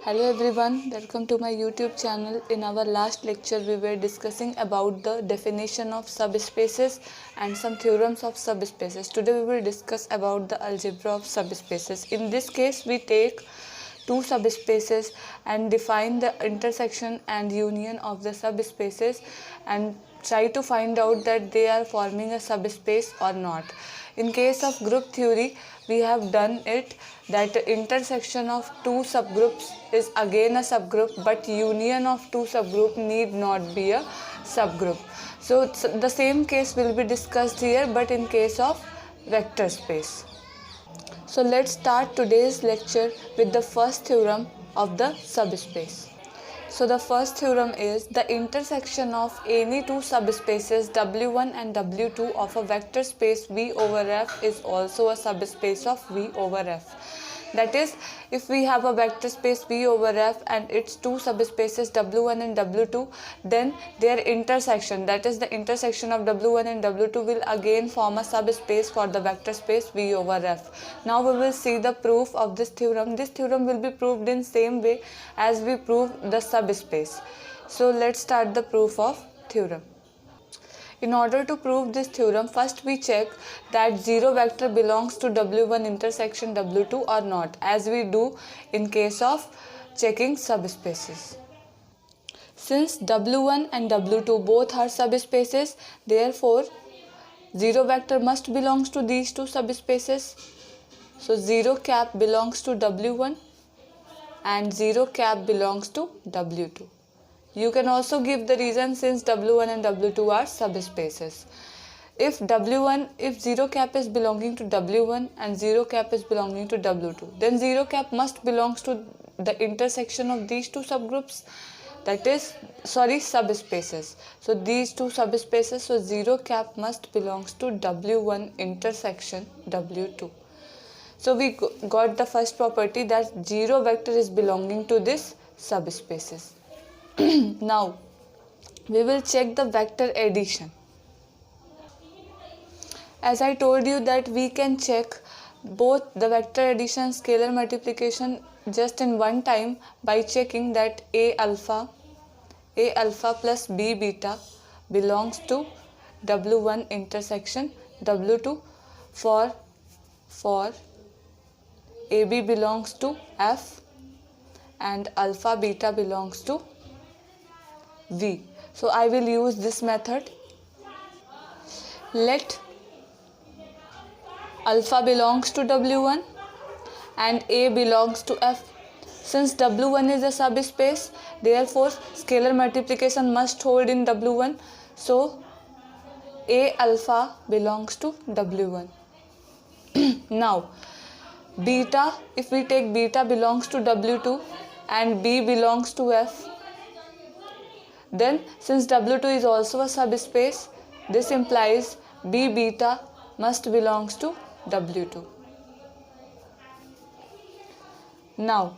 Hello everyone, welcome to my YouTube channel. In our last lecture we were discussing about the definition of subspaces and some theorems of subspaces. Today we will discuss about the algebra of subspaces. In this case we take two subspaces and define the intersection and union of the subspaces and try to find out that they are forming a subspace or not. In case of group theory, we have done it that the intersection of two subgroups is again a subgroup, but union of two subgroup need not be a subgroup. So the same case will be discussed here, but in case of vector space. So let's start today's lecture with the first theorem of the subspace. So the first theorem is the intersection of any two subspaces W1 and W2 of a vector space V over F is also a subspace of V over F. That is, if we have a vector space V over F and its two subspaces W1 and W2, then their intersection, that is the intersection of W1 and W2, will again form a subspace for the vector space V over F. Now we will see the proof of this theorem. This theorem will be proved in same way as we prove the subspace. So let's start the proof of theorem. In order to prove this theorem, first we check that zero vector belongs to W1 intersection W2 or not, as we do in case of checking subspaces. Since W1 and W2 both are subspaces, therefore zero vector must belongs to these two subspaces. So 0 cap belongs to W1 and 0 cap belongs to W2. You can also give the reason since W1 and W2 are subspaces. If 0 cap is belonging to W1 and 0 cap is belonging to W2, then 0 cap must belongs to the intersection of these two subgroups, that is, subspaces. So these two subspaces, so 0 cap must belongs to W1 intersection W2. So we got the first property that 0 vector is belonging to this subspaces. Now we will check the vector addition. As I told you that we can check both the vector addition and scalar multiplication just in one time by checking that A alpha plus B beta belongs to W1 intersection W2 for AB belongs to F and alpha beta belongs to V. So I will use this method. Let alpha belongs to W1 and A belongs to F. Since W1 is a subspace, therefore scalar multiplication must hold in W1. So A alpha belongs to W1. Now beta, if we take beta belongs to W2 and B belongs to F, then since W2 is also a subspace, this implies B beta must belongs to W2. Now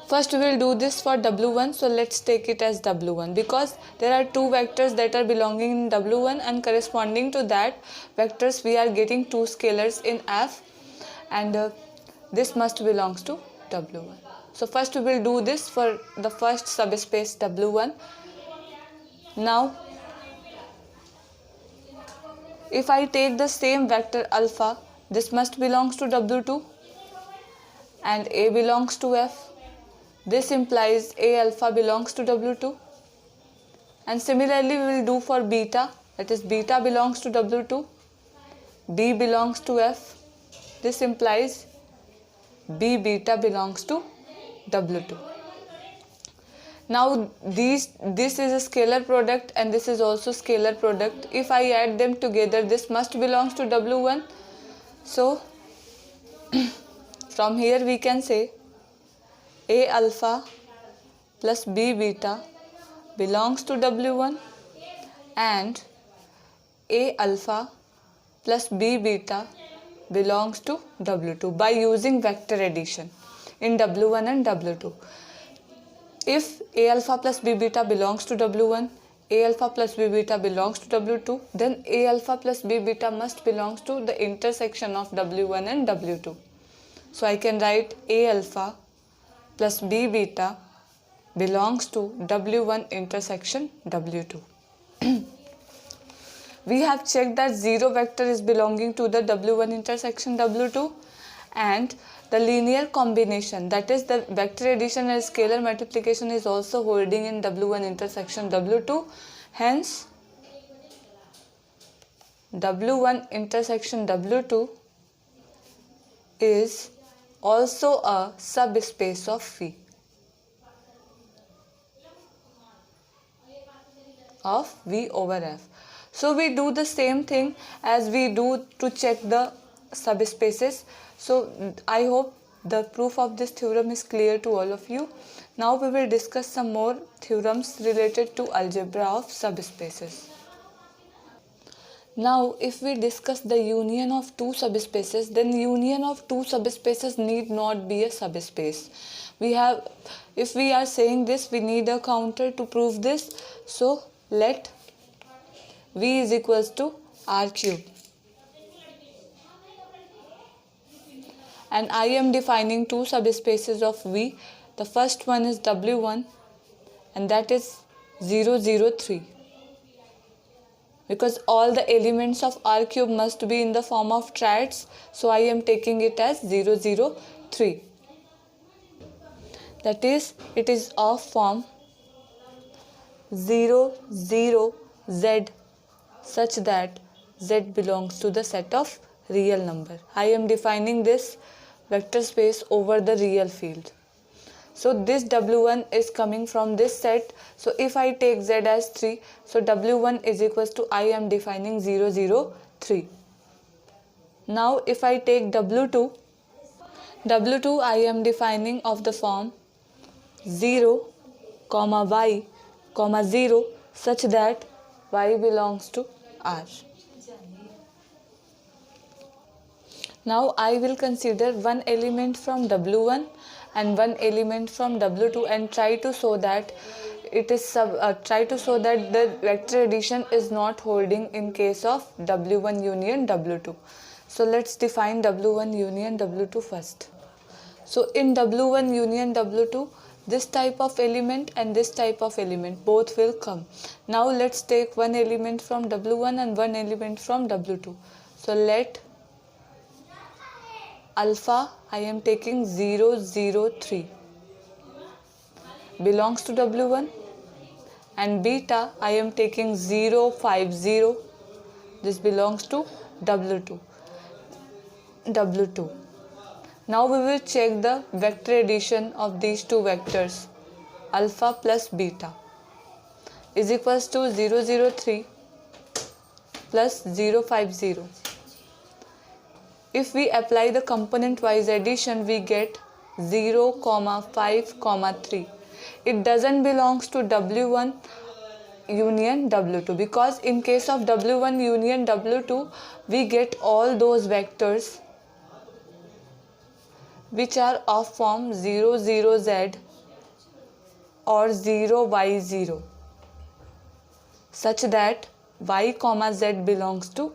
first we will do this for W1, so let's take it as W1 because there are two vectors that are belonging in W1 and corresponding to that vectors we are getting two scalars in F and this must belongs to W1. So first we will do this for the first subspace W1. Now if I take the same vector alpha, this must belongs to W2 and A belongs to F. This implies A alpha belongs to W2. And similarly we will do for beta, that is beta belongs to W2, B belongs to F. This implies B beta belongs to W2. Now this is a scalar product and this is also scalar product. If I add them together, this must belongs to W1. So from here we can say A alpha plus B beta belongs to W1 and A alpha plus B beta belongs to W2 by using vector addition in W1 and W2. If A alpha plus B beta belongs to W1, A alpha plus B beta belongs to W2, then A alpha plus B beta must belongs to the intersection of W1 and W2. So I can write A alpha plus B beta belongs to W1 intersection W2. We have checked that 0 vector is belonging to the W1 intersection W2 and the linear combination, that is the vector addition and scalar multiplication, is also holding in W1 intersection W2. Hence, W1 intersection W2 is also a subspace of V. Of V over F. So we do the same thing as we do to check the subspaces. So I hope the proof of this theorem is clear to all of you. Now we will discuss some more theorems related to algebra of subspaces. Now if we discuss the union of two subspaces, then union of two subspaces need not be a subspace. If we are saying this, we need a counter to prove this. So let V is equals to R cube. And I am defining two subspaces of V. The first one is W1 and that is 0, 0, 3. Because all the elements of R cube must be in the form of triads. So I am taking it as 0, 0, 3. That is, it is of form 0, 0, Z such that Z belongs to the set of real number. I am defining this vector space over the real field. So this W1 is coming from this set. So if I take Z as 3, so W1 is equals to, I am defining 0, 0, 3. Now if I take W2 I am defining of the form 0, y, 0 such that y belongs to R. Now I will consider one element from W1 and one element from W2 and try to show that the vector addition is not holding in case of W1 union W2. So let's define W1 union W2 first. So in W1 union W2, this type of element and this type of element both will come. Now let's take one element from W1 and one element from W2. So let alpha, I am taking 0, 0, 3 belongs to W1 and beta I am taking 0, 5, 0. This belongs to W2. Now we will check the vector addition of these two vectors. Alpha plus beta is equals to 0, 0, 3 plus 0, 5, 0. If we apply the component wise addition, we get 0, 5, 3. It doesn't belongs to W1 union W2 because in case of W1 union W2, we get all those vectors which are of form 0, 0, Z or 0, y, 0 such that y, Z belongs to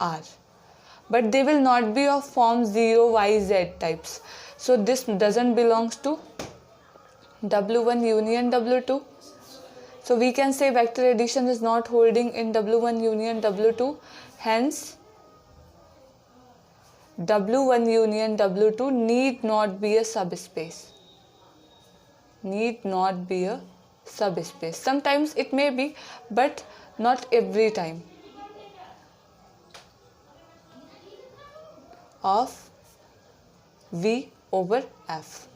R. But they will not be of form 0, y, Z types. So this doesn't belongs to W1 union W2. So we can say vector addition is not holding in W1 union W2. Hence, W1 union W2 need not be a subspace. Sometimes it may be, but not every time. Of V over F.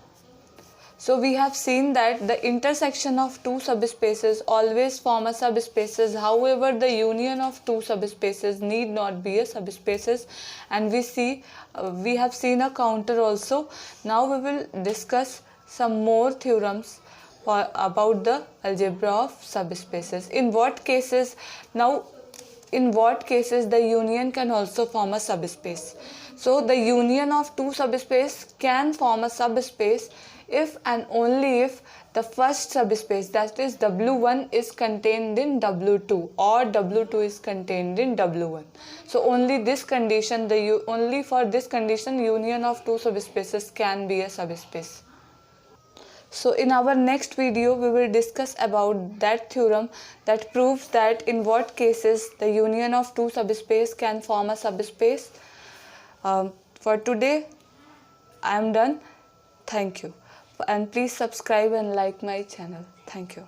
So we have seen that the intersection of two subspaces always form a subspaces. However, the union of two subspaces need not be a subspaces, and we have seen a counter also. Now we will discuss some more theorems about the algebra of subspaces. In what cases the union can also form a subspace. So the union of two subspaces can form a subspace if and only if the first subspace, that is W1, is contained in W2 or W2 is contained in W1. So only for this condition union of two subspaces can be a subspace. So in our next video, we will discuss about that theorem that proves that in what cases the union of two subspaces can form a subspace. For today, I am done. Thank you. And please subscribe and like my channel. Thank you.